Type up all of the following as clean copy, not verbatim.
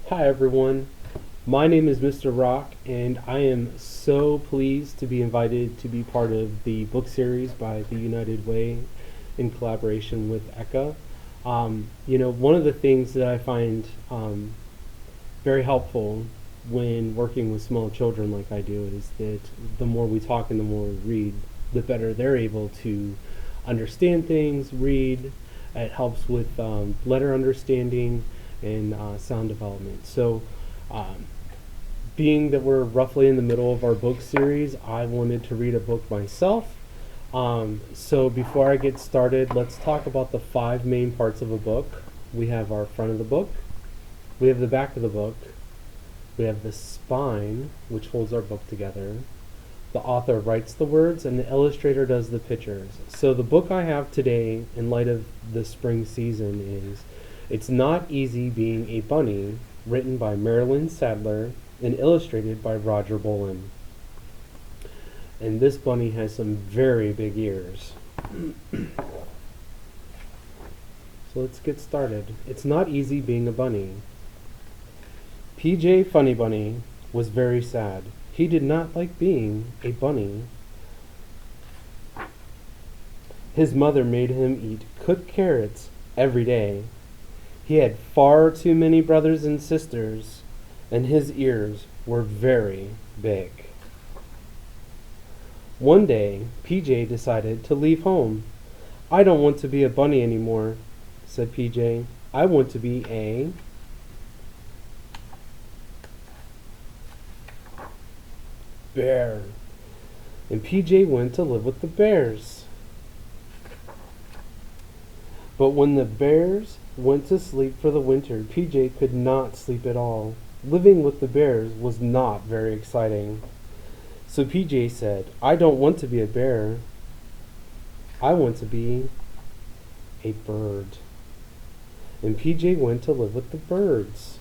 Hi everyone, my name is Mr. Rock and I am so pleased to be invited to be part of the book series by the United Way in collaboration with ECEA. One of the things that I find very helpful when working with small children like I do is that the more we talk and the more we read, the better they're able to understand things, read. It helps with letter understanding and sound development. So, being that we're roughly in the middle of our book series, I wanted to read a book myself. So before I get started, let's talk about the 5 main parts of a book. We have our front of the book, we have the back of the book, we have the spine, which holds our book together. The author writes the words and the illustrator does the pictures. So the book I have today, in light of the spring season, is It's Not Easy Being a Bunny, written by Marilyn Sadler and illustrated by Roger Bolin. And this bunny has some very big ears. So let's get started. It's not easy being a bunny. PJ Funny Bunny was very sad. He did not like being a bunny. His mother made him eat cooked carrots every day. He had far too many brothers and sisters, and his ears were very big. One day, PJ decided to leave home. I don't want to be a bunny anymore, said PJ. I want to be a bear. And PJ went to live with the bears. But when the bears went to sleep for the winter, PJ could not sleep at all. Living with the bears was not very exciting. So PJ said, I don't want to be a bear. I want to be a bird. And PJ went to live with the birds.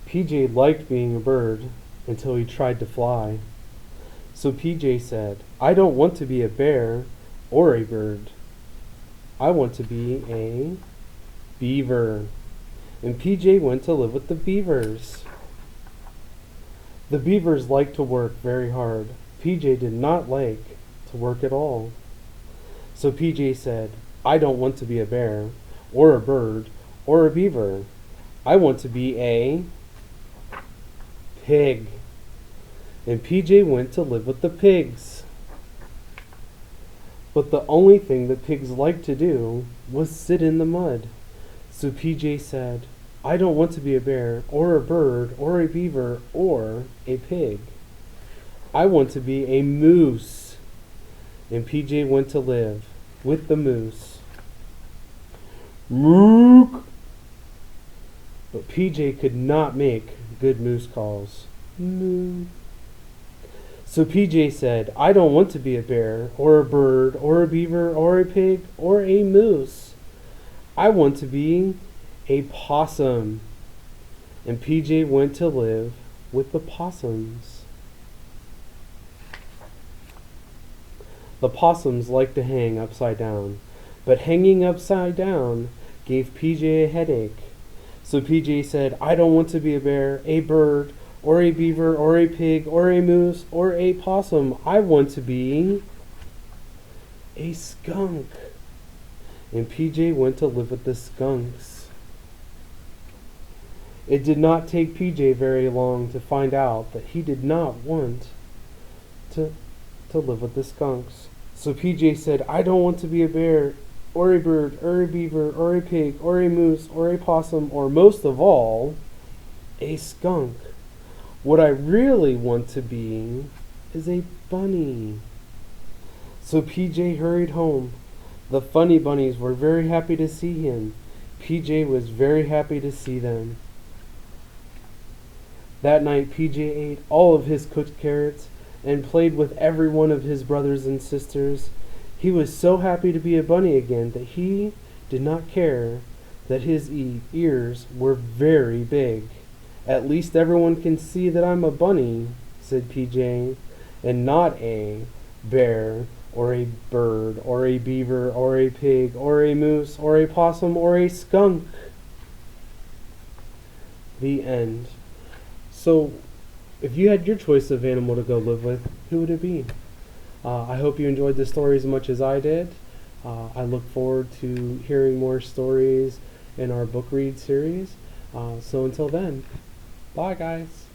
PJ liked being a bird until he tried to fly. So PJ said, I don't want to be a bear or a bird. I want to be a beaver. And PJ went to live with the beavers. The beavers liked to work very hard. PJ did not like to work at all. So PJ said, I don't want to be a bear, or a bird, or a beaver. I want to be a pig. And PJ went to live with the pigs. But the only thing that pigs liked to do was sit in the mud. So PJ said, I don't want to be a bear, or a bird, or a beaver, or a pig. I want to be a moose. And PJ went to live with the moose. Mook! But PJ could not make good moose calls. Moo. So PJ said, I don't want to be a bear, or a bird, or a beaver, or a pig, or a moose. I want to be a possum. And PJ went to live with the possums. The possums liked to hang upside down, but hanging upside down gave PJ a headache. So PJ said, I don't want to be a bear, a bird, or a beaver, or a pig, or a moose, or a possum. I want to be a skunk. And PJ went to live with the skunks. It did not take PJ very long to find out that he did not want to live with the skunks. So PJ said, I don't want to be a bear, or a bird, or a beaver, or a pig, or a moose, or a possum, or most of all, a skunk. What I really want to be is a bunny. So PJ hurried home. The funny bunnies were very happy to see him. PJ was very happy to see them. That night PJ ate all of his cooked carrots and played with every one of his brothers and sisters. He was so happy to be a bunny again that he did not care that his ears were very big. At least everyone can see that I'm a bunny, said PJ, and not a bear, or a bird, or a beaver, or a pig, or a moose, or a possum, or a skunk. The end. So, if you had your choice of animal to go live with, who would it be? I hope you enjoyed this story as much as I did. I look forward to hearing more stories in our book read series. So until then, bye guys.